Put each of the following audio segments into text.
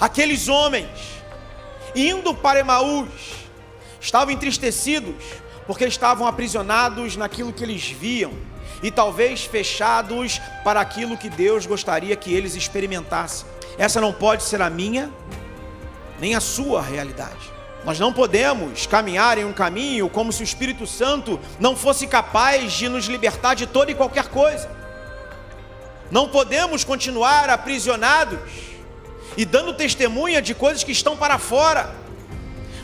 Aqueles homens, indo para Emaús, estavam entristecidos, porque estavam aprisionados naquilo que eles viam, e talvez fechados para aquilo que Deus gostaria que eles experimentassem. Essa não pode ser a minha, nem a sua realidade. Nós não podemos caminhar em um caminho como se o Espírito Santo não fosse capaz de nos libertar de toda e qualquer coisa. Não podemos continuar aprisionados e dando testemunha de coisas que estão para fora,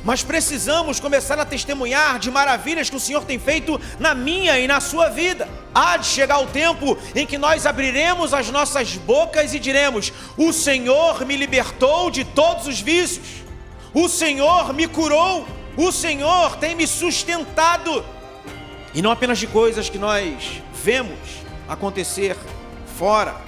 mas precisamos começar a testemunhar de maravilhas que o Senhor tem feito na minha e na sua vida. Há de chegar o tempo em que nós abriremos as nossas bocas e diremos: o Senhor me libertou de todos os vícios, o Senhor me curou, o Senhor tem me sustentado. E não apenas de coisas que nós vemos acontecer fora.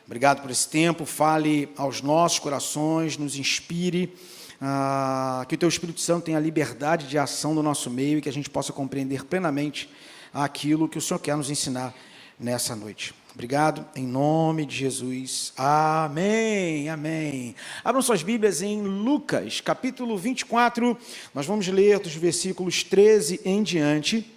Obrigado por esse tempo, fale aos nossos corações, nos inspire, que o Teu Espírito Santo tenha liberdade de ação no nosso meio e que a gente possa compreender plenamente aquilo que o Senhor quer nos ensinar nessa noite. Obrigado, em nome de Jesus, amém, amém. Abram suas Bíblias em Lucas, capítulo 24, nós vamos ler dos versículos 13 em diante.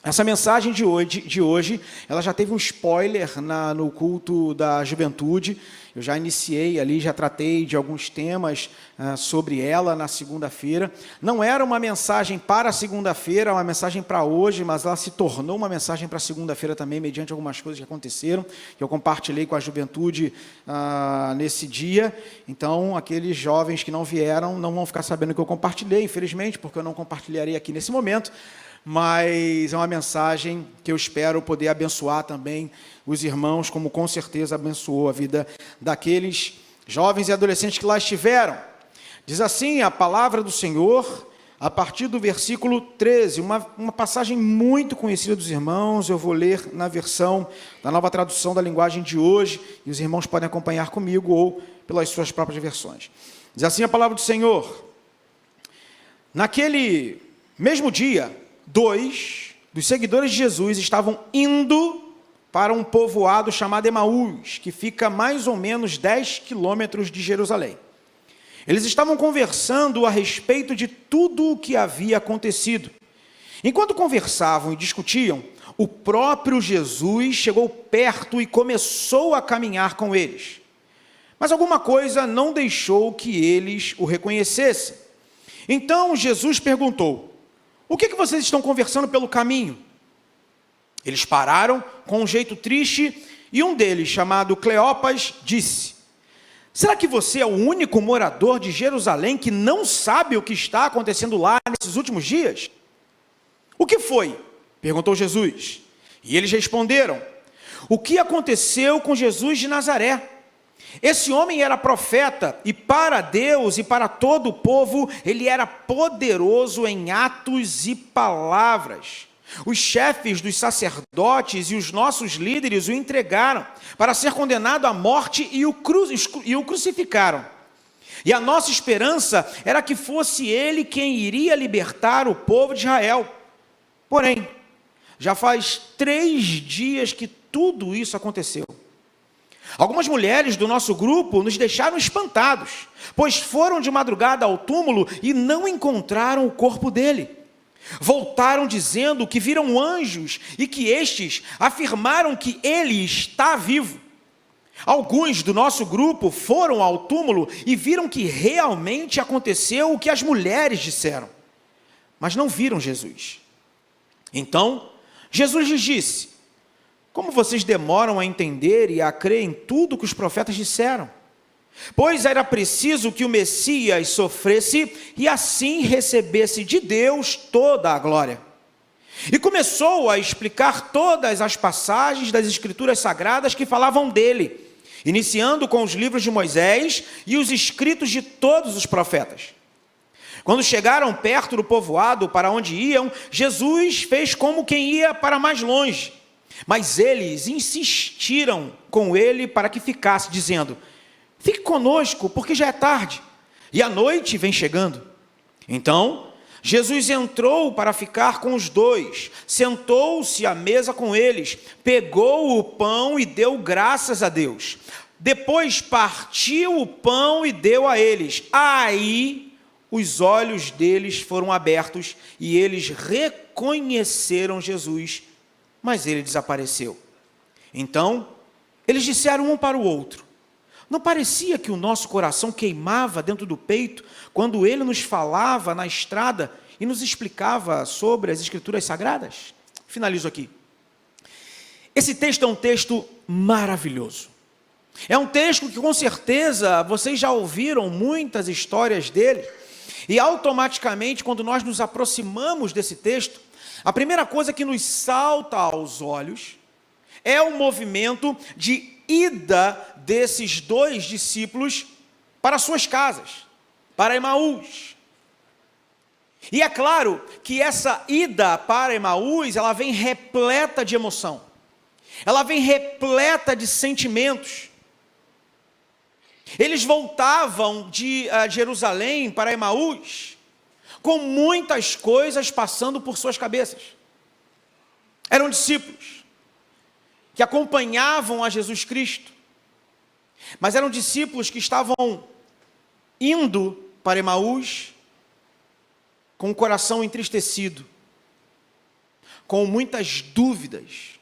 Essa mensagem de hoje, ela já teve um spoiler no culto da juventude. Eu já iniciei ali, já tratei de alguns temas sobre ela na segunda-feira. Não era uma mensagem para segunda-feira, uma mensagem para hoje, mas ela se tornou uma mensagem para segunda-feira também, mediante algumas coisas que aconteceram, que eu compartilhei com a juventude nesse dia. Então, aqueles jovens que não vieram não vão ficar sabendo que eu compartilhei, infelizmente, porque eu não compartilharei aqui nesse momento. Mas é uma mensagem que eu espero poder abençoar também os irmãos, como com certeza abençoou a vida daqueles jovens e adolescentes que lá estiveram. Diz assim a palavra do Senhor, a partir do versículo 13, uma passagem muito conhecida dos irmãos. Eu vou ler na versão da Nova Tradução da Linguagem de hoje, e os irmãos podem acompanhar comigo ou pelas suas próprias versões. Diz assim a palavra do Senhor: naquele mesmo dia, 2 dos seguidores de Jesus estavam indo para um povoado chamado Emaús, que fica mais ou menos 10 quilômetros de Jerusalém. Eles estavam conversando a respeito de tudo o que havia acontecido. Enquanto conversavam e discutiam, o próprio Jesus chegou perto e começou a caminhar com eles. Mas alguma coisa não deixou que eles o reconhecessem. Então Jesus perguntou: o que vocês estão conversando pelo caminho? Eles pararam com um jeito triste e um deles, chamado Cleopas, disse: será que você é o único morador de Jerusalém que não sabe o que está acontecendo lá nesses últimos dias? O que foi? Perguntou Jesus. E eles responderam: o que aconteceu com Jesus de Nazaré? Esse homem era profeta, e para Deus e para todo o povo, ele era poderoso em atos e palavras. Os chefes dos sacerdotes e os nossos líderes o entregaram para ser condenado à morte e o crucificaram. E a nossa esperança era que fosse ele quem iria libertar o povo de Israel. Porém, já faz 3 dias que tudo isso aconteceu. Algumas mulheres do nosso grupo nos deixaram espantados, pois foram de madrugada ao túmulo e não encontraram o corpo dele. Voltaram dizendo que viram anjos e que estes afirmaram que ele está vivo. Alguns do nosso grupo foram ao túmulo e viram que realmente aconteceu o que as mulheres disseram, mas não viram Jesus. Então, Jesus lhes disse: como vocês demoram a entender e a crer em tudo que os profetas disseram? Pois era preciso que o Messias sofresse e assim recebesse de Deus toda a glória. E começou a explicar todas as passagens das Escrituras Sagradas que falavam dele, iniciando com os livros de Moisés e os escritos de todos os profetas. Quando chegaram perto do povoado para onde iam, Jesus fez como quem ia para mais longe. Mas eles insistiram com ele para que ficasse, dizendo: fique conosco, porque já é tarde, e a noite vem chegando. Então, Jesus entrou para ficar com os dois, sentou-se à mesa com eles, pegou o pão e deu graças a Deus. Depois partiu o pão e deu a eles. Aí os olhos deles foram abertos e eles reconheceram Jesus, mas ele desapareceu. Então, eles disseram um para o outro: não parecia que o nosso coração queimava dentro do peito quando ele nos falava na estrada e nos explicava sobre as Escrituras Sagradas? Finalizo aqui. Esse texto é um texto maravilhoso. É um texto que com certeza vocês já ouviram muitas histórias dele. E automaticamente, quando nós nos aproximamos desse texto, a primeira coisa que nos salta aos olhos é o movimento de ida desses dois discípulos para suas casas, para Emaús. E é claro que essa ida para Emaús, ela vem repleta de emoção, ela vem repleta de sentimentos. Eles voltavam de Jerusalém para Emaús com muitas coisas passando por suas cabeças. Eram discípulos que acompanhavam a Jesus Cristo, mas eram discípulos que estavam indo para Emaús com o coração entristecido, com muitas dúvidas.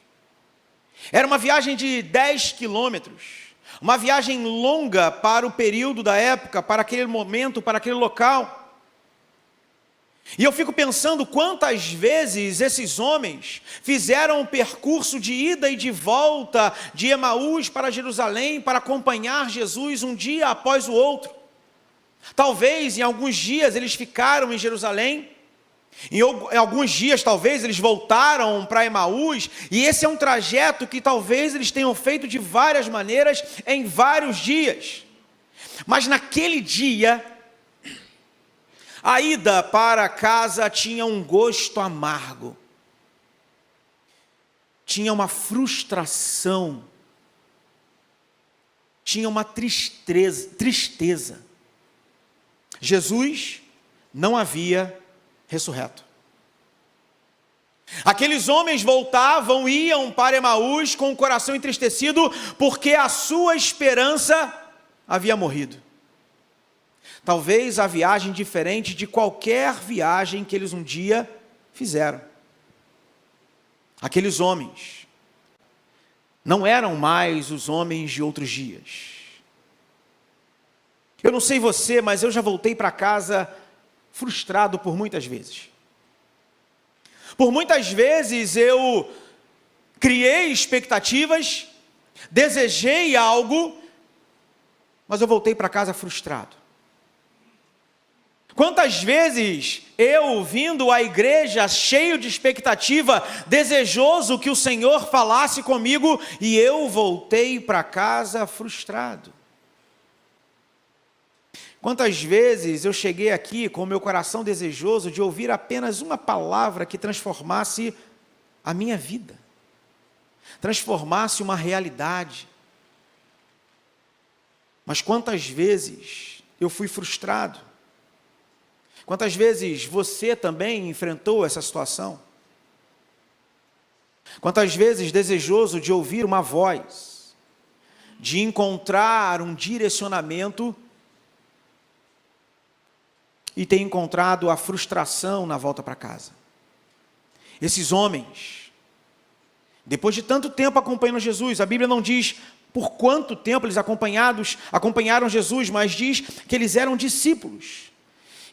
Era uma viagem de 10 quilômetros, uma viagem longa para o período da época, para aquele momento, para aquele local. E eu fico pensando quantas vezes esses homens fizeram o percurso de ida e de volta de Emaús para Jerusalém para acompanhar Jesus um dia após o outro. Talvez em alguns dias eles ficaram em Jerusalém, em alguns dias talvez eles voltaram para Emaús, e esse é um trajeto que talvez eles tenham feito de várias maneiras, em vários dias. Mas naquele dia, a ida para casa tinha um gosto amargo, tinha uma frustração, tinha uma tristeza. Jesus não havia ressurreto. Aqueles homens voltavam, iam para Emaús com o coração entristecido, porque a sua esperança havia morrido. Talvez a viagem diferente de qualquer viagem que eles um dia fizeram. Aqueles homens não eram mais os homens de outros dias. Eu não sei você, mas eu já voltei para casa frustrado por muitas vezes. Por muitas vezes eu criei expectativas, desejei algo, mas eu voltei para casa frustrado. Quantas vezes eu, vindo à igreja cheio de expectativa, desejoso que o Senhor falasse comigo, e eu voltei para casa frustrado. Quantas vezes eu cheguei aqui com o meu coração desejoso de ouvir apenas uma palavra que transformasse a minha vida, transformasse uma realidade. Mas quantas vezes eu fui frustrado? Quantas vezes você também enfrentou essa situação? Quantas vezes desejoso de ouvir uma voz, de encontrar um direcionamento, e ter encontrado a frustração na volta para casa? Esses homens, depois de tanto tempo acompanhando Jesus, a Bíblia não diz por quanto tempo eles acompanharam Jesus, mas diz que eles eram discípulos.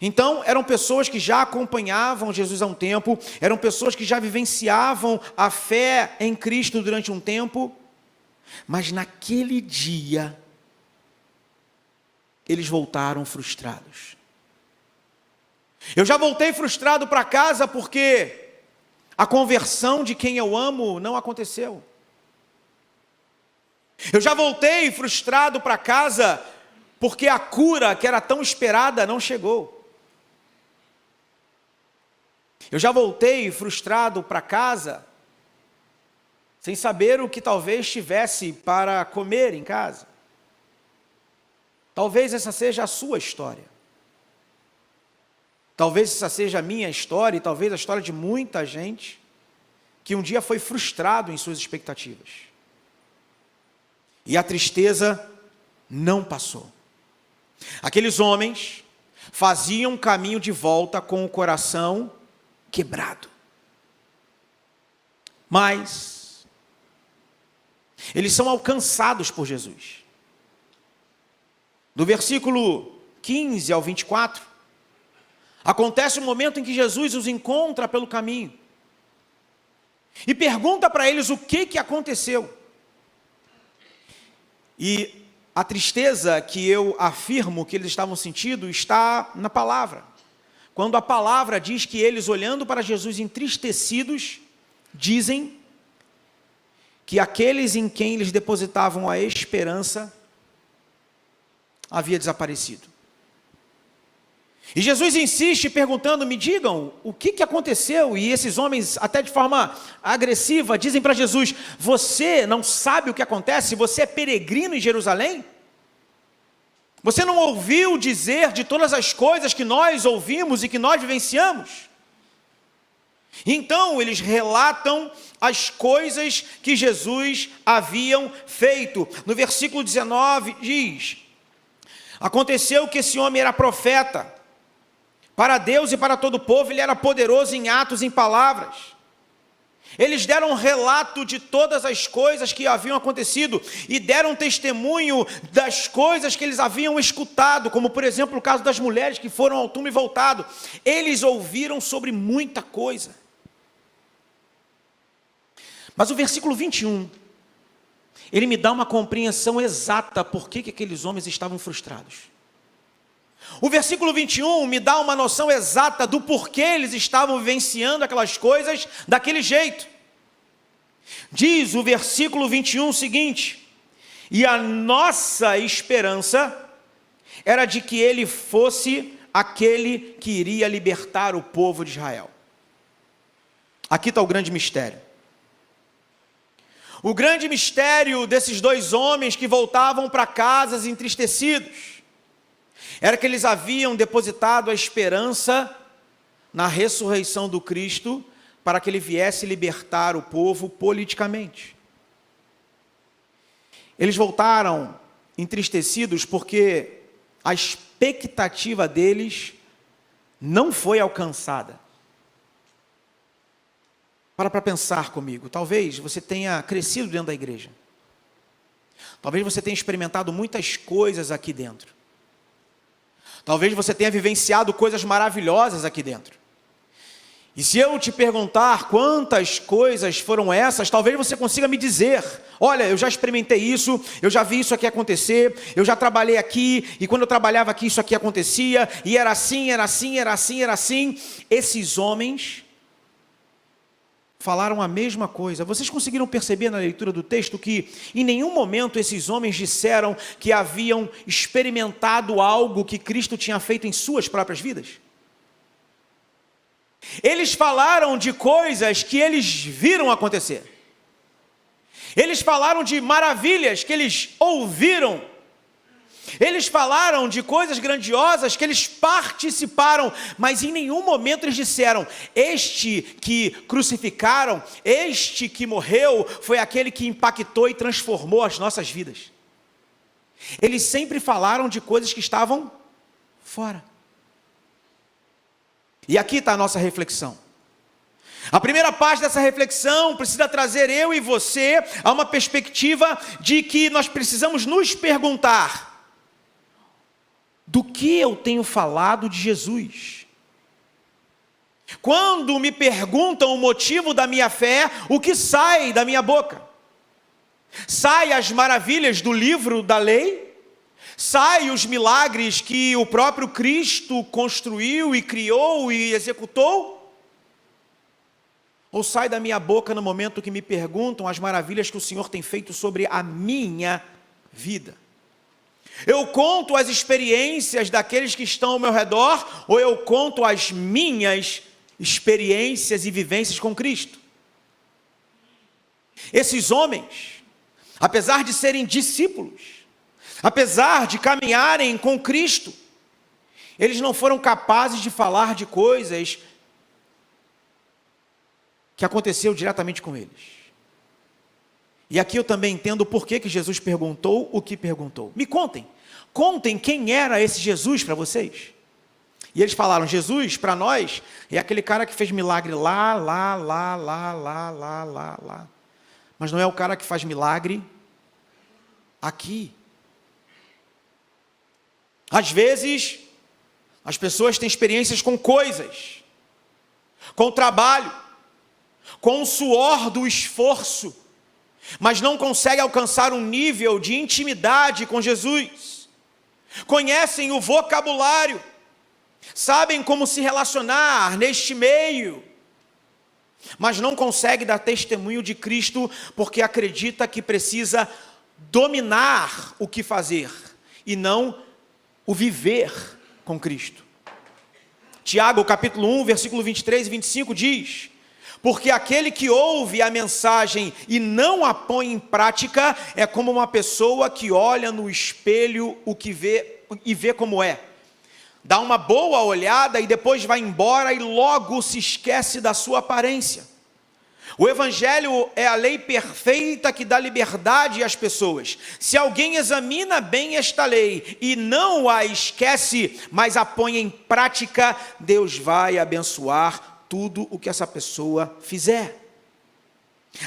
Então, eram pessoas que já acompanhavam Jesus há um tempo, eram pessoas que já vivenciavam a fé em Cristo durante um tempo, mas naquele dia, eles voltaram frustrados. Eu já voltei frustrado para casa porque a conversão de quem eu amo não aconteceu. Eu já voltei frustrado para casa porque a cura que era tão esperada não chegou. Eu já voltei frustrado para casa sem saber o que talvez tivesse para comer em casa. Talvez essa seja a sua história. Talvez essa seja a minha história e talvez a história de muita gente que um dia foi frustrado em suas expectativas. E a tristeza não passou. Aqueles homens faziam caminho de volta com o coração quebrado. Mas eles são alcançados por Jesus. Do versículo 15 ao 24, acontece um momento em que Jesus os encontra pelo caminho e pergunta para eles o que aconteceu. E a tristeza que eu afirmo que eles estavam sentindo está na palavra. Quando a palavra diz que eles, olhando para Jesus entristecidos, dizem que aqueles em quem eles depositavam a esperança havia desaparecido. E Jesus insiste perguntando, me digam, o que aconteceu? E esses homens, até de forma agressiva, dizem para Jesus, você não sabe o que acontece? Você é peregrino em Jerusalém? Você não ouviu dizer de todas as coisas que nós ouvimos e que nós vivenciamos? Então eles relatam as coisas que Jesus haviam feito. No versículo 19 diz, aconteceu que esse homem era profeta, para Deus e para todo o povo, ele era poderoso em atos e em palavras. Eles deram um relato de todas as coisas que haviam acontecido e deram testemunho das coisas que eles haviam escutado, como por exemplo o caso das mulheres que foram ao túmulo e voltado. Eles ouviram sobre muita coisa. Mas o versículo 21, ele me dá uma compreensão exata por que aqueles homens estavam frustrados. O versículo 21 me dá uma noção exata do porquê eles estavam vivenciando aquelas coisas daquele jeito. Diz o versículo 21 o seguinte, e a nossa esperança era de que ele fosse aquele que iria libertar o povo de Israel. Aqui está o grande mistério. O grande mistério desses dois homens que voltavam para casas entristecidos era que eles haviam depositado a esperança na ressurreição do Cristo para que ele viesse libertar o povo politicamente. Eles voltaram entristecidos porque a expectativa deles não foi alcançada. Para pensar comigo, talvez você tenha crescido dentro da igreja. Talvez você tenha experimentado muitas coisas aqui dentro. Talvez você tenha vivenciado coisas maravilhosas aqui dentro. E se eu te perguntar quantas coisas foram essas, talvez você consiga me dizer, olha, eu já experimentei isso, eu já vi isso aqui acontecer, eu já trabalhei aqui, e quando eu trabalhava aqui isso aqui acontecia, e era assim, era assim, era assim, era assim. Esses homens falaram a mesma coisa. Vocês conseguiram perceber na leitura do texto que em nenhum momento esses homens disseram que haviam experimentado algo que Cristo tinha feito em suas próprias vidas? Eles falaram de coisas que eles viram acontecer. Eles falaram de maravilhas que eles ouviram. Eles falaram de coisas grandiosas que eles participaram, mas em nenhum momento eles disseram, este que crucificaram, este que morreu, foi aquele que impactou e transformou as nossas vidas. Eles sempre falaram de coisas que estavam fora. E aqui está a nossa reflexão. A primeira parte dessa reflexão precisa trazer eu e você a uma perspectiva de que nós precisamos nos perguntar, do que eu tenho falado de Jesus? Quando me perguntam o motivo da minha fé, o que sai da minha boca? Sai as maravilhas do livro da lei? Sai os milagres que o próprio Cristo construiu e criou e executou? Ou sai da minha boca no momento que me perguntam as maravilhas que o Senhor tem feito sobre a minha vida? Eu conto as experiências daqueles que estão ao meu redor, ou eu conto as minhas experiências e vivências com Cristo? Esses homens, apesar de serem discípulos, Apesar de caminharem com Cristo, eles não foram capazes de falar de coisas que aconteceu diretamente com eles. E aqui eu também entendo por que Jesus perguntou o que perguntou. Me contem quem era esse Jesus para vocês. E eles falaram: Jesus, para nós, é aquele cara que fez milagre lá. Mas não é o cara que faz milagre aqui. Às vezes, as pessoas têm experiências com coisas, com trabalho, com o suor do esforço, mas não conseguem alcançar um nível de intimidade com Jesus. Conhecem o vocabulário, sabem como se relacionar neste meio, mas não conseguem dar testemunho de Cristo porque acredita que precisa dominar o que fazer e não o viver com Cristo. Tiago, capítulo 1, versículo 23 e 25 diz: porque aquele que ouve a mensagem e não a põe em prática é como uma pessoa que olha no espelho o que vê e vê como é. Dá uma boa olhada e depois vai embora e logo se esquece da sua aparência. O Evangelho é a lei perfeita que dá liberdade às pessoas. Se alguém examina bem esta lei e não a esquece, mas a põe em prática, Deus vai abençoar tudo o que essa pessoa fizer.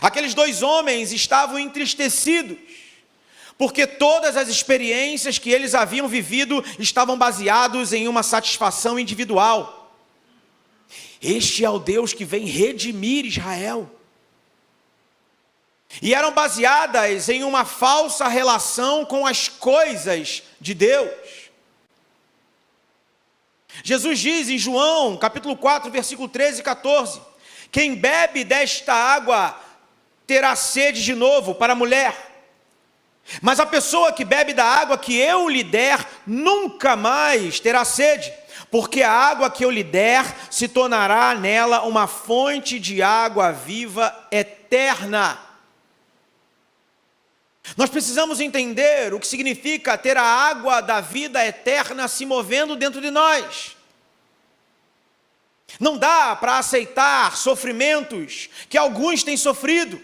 Aqueles dois homens estavam entristecidos, porque todas as experiências que eles haviam vivido estavam baseados em uma satisfação individual. Este é o Deus que vem redimir Israel. E eram baseadas em uma falsa relação com as coisas de Deus. Jesus diz em João, capítulo 4, versículo 13 e 14, quem bebe desta água terá sede de novo. Para a mulher, mas a pessoa que bebe da água que eu lhe der, nunca mais terá sede, porque a água que eu lhe der se tornará nela uma fonte de água viva eterna. Nós precisamos entender o que significa ter a água da vida eterna se movendo dentro de nós. Não dá para aceitar sofrimentos que alguns têm sofrido.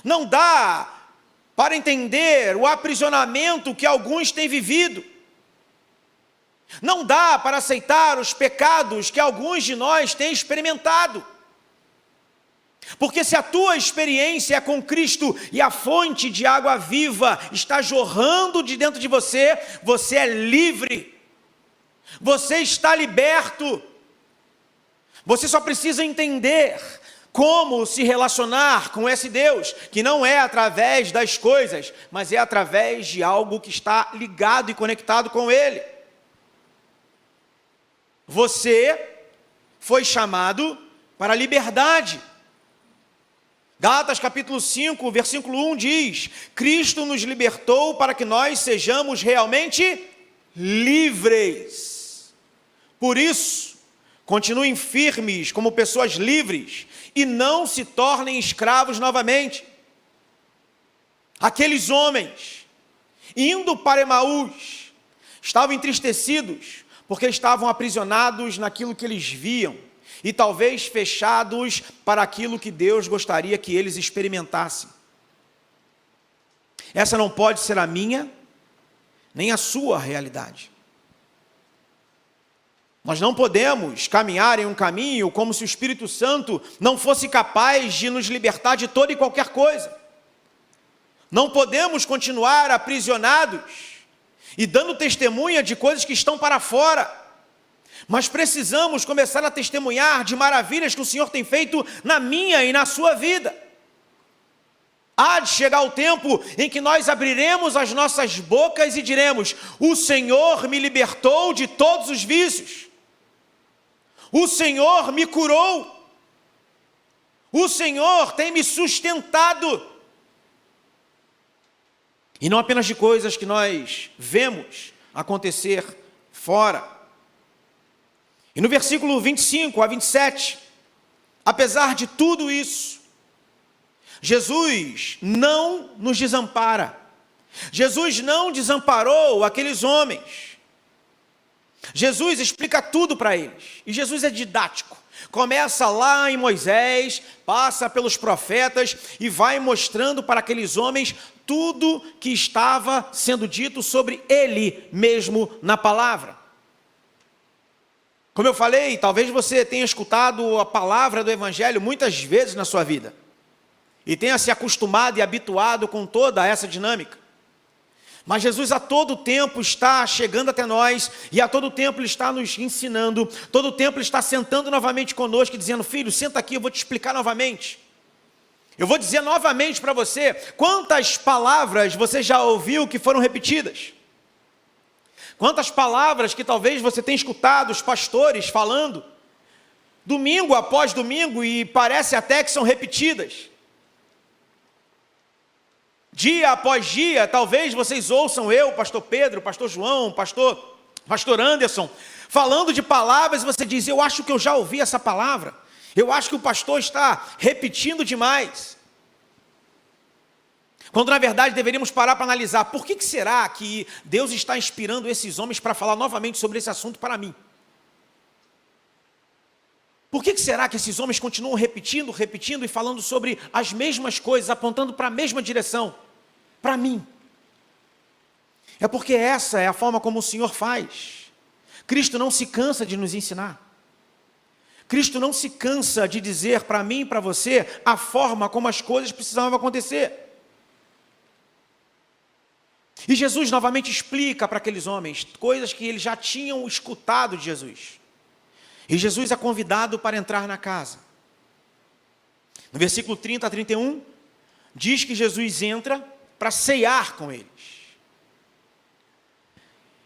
Não dá para entender o aprisionamento que alguns têm vivido. Não dá para aceitar os pecados que alguns de nós têm experimentado. Porque se a tua experiência é com Cristo e a fonte de água viva está jorrando de dentro de você, você é livre. Você está liberto. Você só precisa entender como se relacionar com esse Deus, que não é através das coisas, mas é através de algo que está ligado e conectado com Ele. Você foi chamado para a liberdade. Gálatas capítulo 5, versículo 1 diz: Cristo nos libertou para que nós sejamos realmente livres. Por isso, continuem firmes como pessoas livres e não se tornem escravos novamente. Aqueles homens, indo para Emaús, estavam entristecidos porque estavam aprisionados naquilo que eles viam e talvez fechados para aquilo que Deus gostaria que eles experimentassem. Essa não pode ser a minha, nem a sua realidade. Nós não podemos caminhar em um caminho como se o Espírito Santo não fosse capaz de nos libertar de toda e qualquer coisa. Não podemos continuar aprisionados e dando testemunha de coisas que estão para fora. Mas precisamos começar a testemunhar de maravilhas que o Senhor tem feito na minha e na sua vida. Há de chegar o tempo em que nós abriremos as nossas bocas e diremos: o Senhor me libertou de todos os vícios. O Senhor me curou. O Senhor tem me sustentado. E não apenas de coisas que nós vemos acontecer fora. E no versículo 25 a 27, apesar de tudo isso, Jesus não nos desampara. Jesus não desamparou aqueles homens. Jesus explica tudo para eles. E Jesus é didático. Começa lá em Moisés, passa pelos profetas e vai mostrando para aqueles homens tudo que estava sendo dito sobre ele mesmo na palavra. Como eu falei, talvez você tenha escutado a palavra do Evangelho muitas vezes na sua vida e tenha se acostumado e habituado com toda essa dinâmica. Mas Jesus a todo tempo está chegando até nós e a todo tempo Ele está nos ensinando, todo tempo Ele está sentando novamente conosco e dizendo: filho, senta aqui, eu vou te explicar novamente. Eu vou dizer novamente para você quantas palavras você já ouviu que foram repetidas. Quantas palavras que talvez você tenha escutado os pastores falando, domingo após domingo, e parece até que são repetidas. Dia após dia, talvez vocês ouçam eu, pastor Pedro, pastor João, pastor Anderson, falando de palavras e você diz: eu acho que eu já ouvi essa palavra, eu acho que o pastor está repetindo demais. Quando na verdade deveríamos parar para analisar, por que será que Deus está inspirando esses homens para falar novamente sobre esse assunto para mim? Por que será que esses homens continuam repetindo e falando sobre as mesmas coisas, apontando para a mesma direção? Para mim. É porque essa é a forma como o Senhor faz. Cristo não se cansa de nos ensinar. Cristo não se cansa de dizer para mim e para você a forma como as coisas precisavam acontecer. E Jesus novamente explica para aqueles homens coisas que eles já tinham escutado de Jesus. E Jesus é convidado para entrar na casa. No versículo 30 a 31, diz que Jesus entra para ceiar com eles.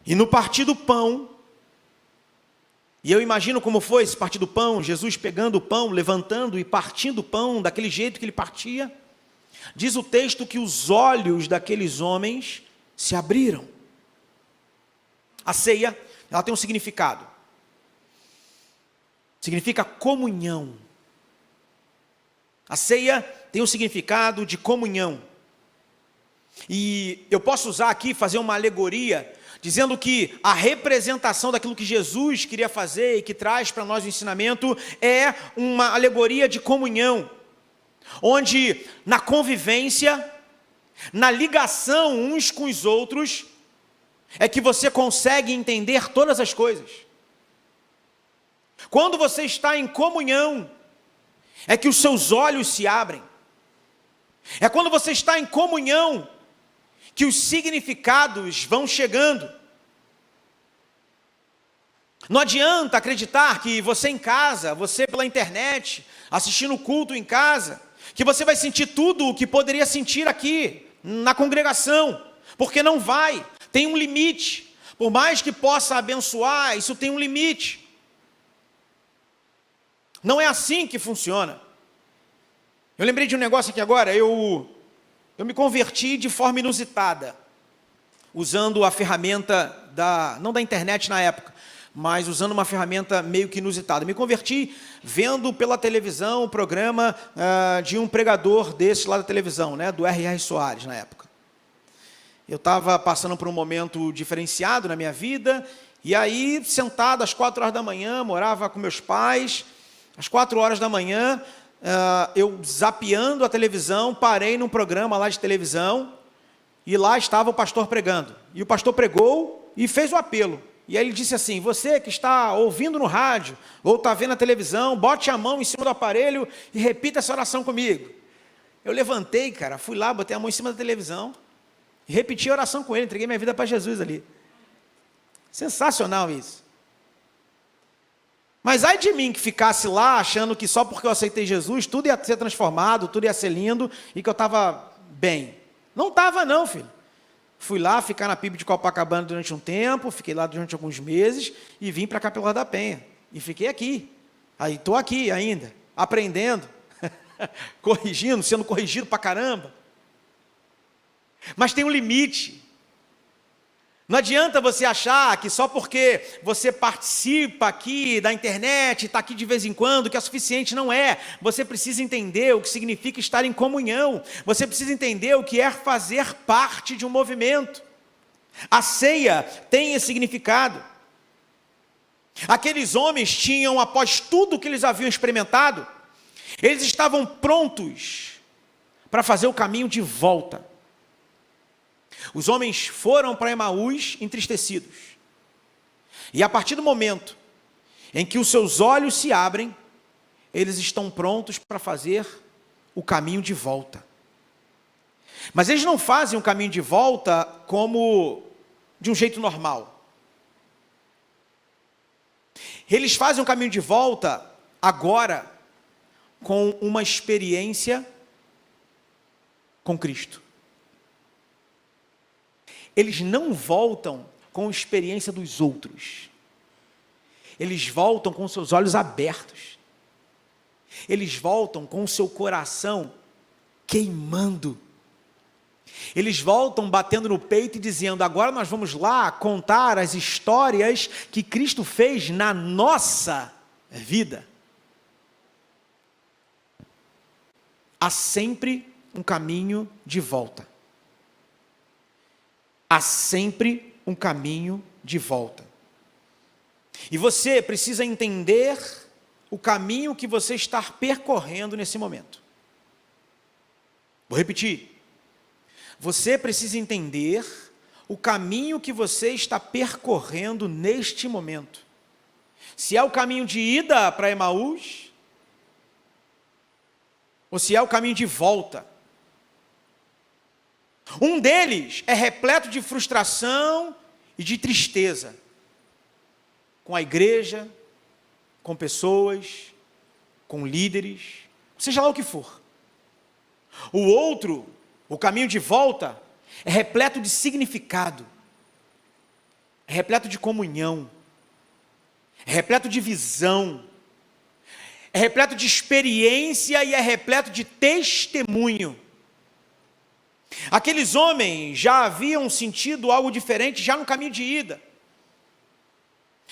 E no partir do pão, e eu imagino como foi esse partir do pão, Jesus pegando o pão, levantando e partindo o pão daquele jeito que ele partia, diz o texto que os olhos daqueles homens se abriram. A ceia, ela tem um significado. Significa comunhão. A ceia tem um significado de comunhão. E eu posso usar aqui, fazer uma alegoria, dizendo que a representação daquilo que Jesus queria fazer e que traz para nós o ensinamento é uma alegoria de comunhão, onde na convivência, na ligação uns com os outros, é que você consegue entender todas as coisas. Quando você está em comunhão, é que os seus olhos se abrem. É quando você está em comunhão que os significados vão chegando. Não adianta acreditar que você em casa, você pela internet, assistindo o culto em casa, que você vai sentir tudo o que poderia sentir aqui, na congregação, porque não vai, tem um limite. Por mais que possa abençoar, isso tem um limite. Não é assim que funciona. Eu lembrei de um negócio aqui agora, eu me converti de forma inusitada, usando a ferramenta, não da internet na época, mas usando uma ferramenta meio que inusitada. Me converti vendo pela televisão o programa de um pregador desse lá da televisão, né, do R.R. Soares na época. Eu estava passando por um momento diferenciado na minha vida, e aí, sentado às 4 horas da manhã, morava com meus pais, às 4 horas da manhã, eu zapeando a televisão, parei num programa lá de televisão, e lá estava o pastor pregando. E o pastor pregou e fez o apelo. E aí ele disse assim: você que está ouvindo no rádio, ou está vendo a televisão, bote a mão em cima do aparelho e repita essa oração comigo. Eu levantei, cara, fui lá, botei a mão em cima da televisão, e repeti a oração com ele, entreguei minha vida para Jesus ali. Sensacional isso. Mas ai de mim que ficasse lá achando que só porque eu aceitei Jesus, tudo ia ser transformado, tudo ia ser lindo, e que eu estava bem. Não estava não, filho. Fui lá ficar na PIB de Copacabana durante um tempo, fiquei lá durante alguns meses, e vim para cá pelo Largo da Penha. E fiquei aqui. Aí estou aqui ainda, aprendendo, corrigindo, sendo corrigido para caramba. Mas tem um limite. Não adianta você achar que só porque você participa aqui da internet, está aqui de vez em quando, que é suficiente. Não é. Você precisa entender o que significa estar em comunhão. Você precisa entender o que é fazer parte de um movimento. A ceia tem esse significado. Aqueles homens tinham, após tudo que eles haviam experimentado, eles estavam prontos para fazer o caminho de volta. Os homens foram para Emaús entristecidos. E a partir do momento em que os seus olhos se abrem, eles estão prontos para fazer o caminho de volta. Mas eles não fazem o caminho de volta como de um jeito normal. Eles fazem o caminho de volta agora com uma experiência com Cristo. Eles não voltam com a experiência dos outros. Eles voltam com seus olhos abertos. Eles voltam com o seu coração queimando. Eles voltam batendo no peito e dizendo: agora nós vamos lá contar as histórias que Cristo fez na nossa vida. Há sempre um caminho de volta. Há sempre um caminho de volta. E você precisa entender o caminho que você está percorrendo nesse momento. Vou repetir. Você precisa entender o caminho que você está percorrendo neste momento. Se é o caminho de ida para Emaús, ou se é o caminho de volta. Um deles é repleto de frustração e de tristeza, com a igreja, com pessoas, com líderes, seja lá o que for. O outro, o caminho de volta, é repleto de significado, é repleto de comunhão, é repleto de visão, é repleto de experiência e é repleto de testemunho. Aqueles homens já haviam sentido algo diferente já no caminho de ida,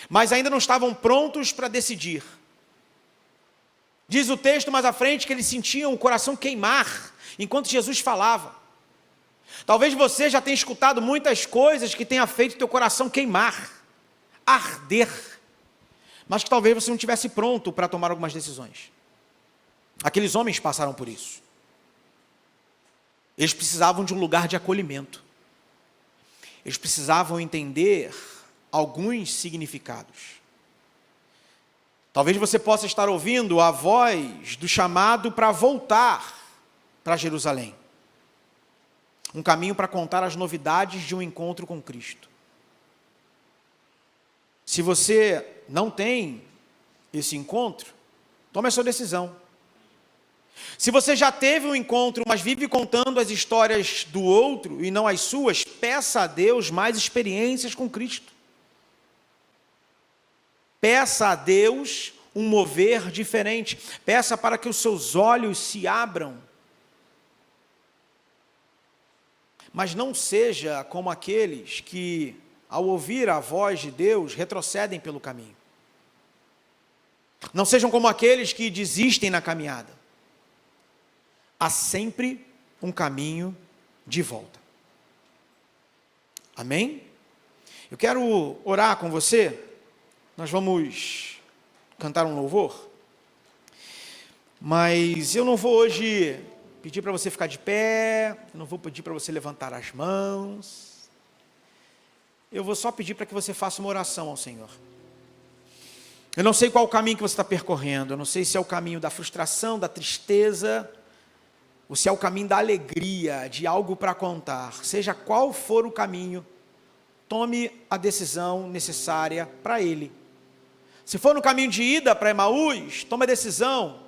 mas ainda não estavam prontos para decidir. Diz o texto mais à frente que eles sentiam o coração queimar enquanto Jesus falava. Talvez você já tenha escutado muitas coisas que tenha feito teu coração queimar, arder, mas que talvez você não estivesse pronto para tomar algumas decisões. Aqueles homens passaram por isso. Eles precisavam de um lugar de acolhimento. Eles precisavam entender alguns significados. Talvez você possa estar ouvindo a voz do chamado para voltar para Jerusalém. Um caminho para contar as novidades de um encontro com Cristo. Se você não tem esse encontro, tome a sua decisão. Se você já teve um encontro, mas vive contando as histórias do outro e não as suas, peça a Deus mais experiências com Cristo. Peça a Deus um mover diferente. Peça para que os seus olhos se abram. Mas não seja como aqueles que, ao ouvir a voz de Deus, retrocedem pelo caminho. Não sejam como aqueles que desistem na caminhada. Há sempre um caminho de volta. Amém? Eu quero orar com você. Nós vamos cantar um louvor. Mas eu não vou hoje pedir para você ficar de pé. Eu não vou pedir para você levantar as mãos. Eu vou só pedir para que você faça uma oração ao Senhor. Eu não sei qual o caminho que você está percorrendo. Eu não sei se é o caminho da frustração, da tristeza, ou se é o caminho da alegria, de algo para contar. Seja qual for o caminho, tome a decisão necessária para ele. Se for no caminho de ida para Emaús, tome a decisão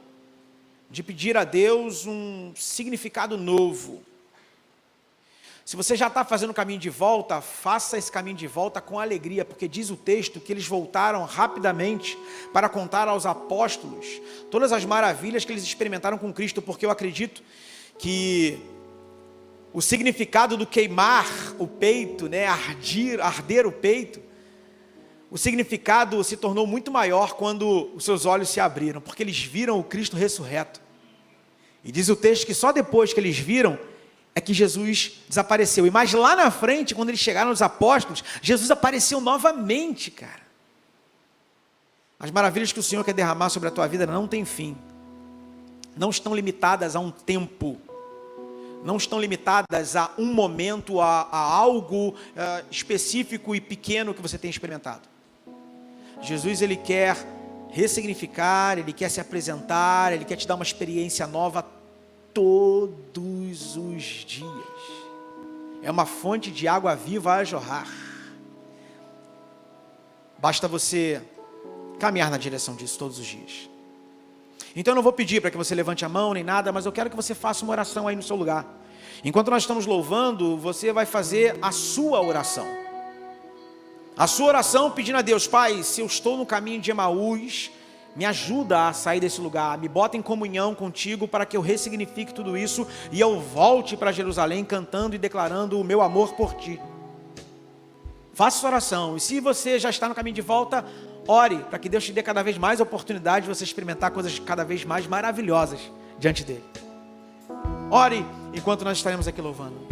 de pedir a Deus um significado novo. Se você já está fazendo o caminho de volta, faça esse caminho de volta com alegria, porque diz o texto que eles voltaram rapidamente para contar aos apóstolos todas as maravilhas que eles experimentaram com Cristo, porque eu acredito que o significado do queimar o peito, né, arder o peito, o significado se tornou muito maior quando os seus olhos se abriram, porque eles viram o Cristo ressurreto. E diz o texto que só depois que eles viram é que Jesus desapareceu. E mais lá na frente, quando eles chegaram aos apóstolos, Jesus apareceu novamente, cara. As maravilhas que o Senhor quer derramar sobre a tua vida não tem fim. Não estão limitadas a um tempo. Não estão limitadas a um momento, a algo específico e pequeno que você tem experimentado. Jesus, Ele quer ressignificar, Ele quer se apresentar, Ele quer te dar uma experiência nova todos os dias. É uma fonte de água viva a jorrar. Basta você caminhar na direção disso todos os dias. Então eu não vou pedir para que você levante a mão nem nada, mas eu quero que você faça uma oração aí no seu lugar. Enquanto nós estamos louvando, você vai fazer a sua oração. A sua oração pedindo a Deus: Pai, se eu estou no caminho de Emaús, me ajuda a sair desse lugar, me bota em comunhão contigo para que eu ressignifique tudo isso e eu volte para Jerusalém cantando e declarando o meu amor por ti. Faça sua oração. E se você já está no caminho de volta, ore para que Deus te dê cada vez mais oportunidade de você experimentar coisas cada vez mais maravilhosas diante dele. Ore enquanto nós estaremos aqui louvando.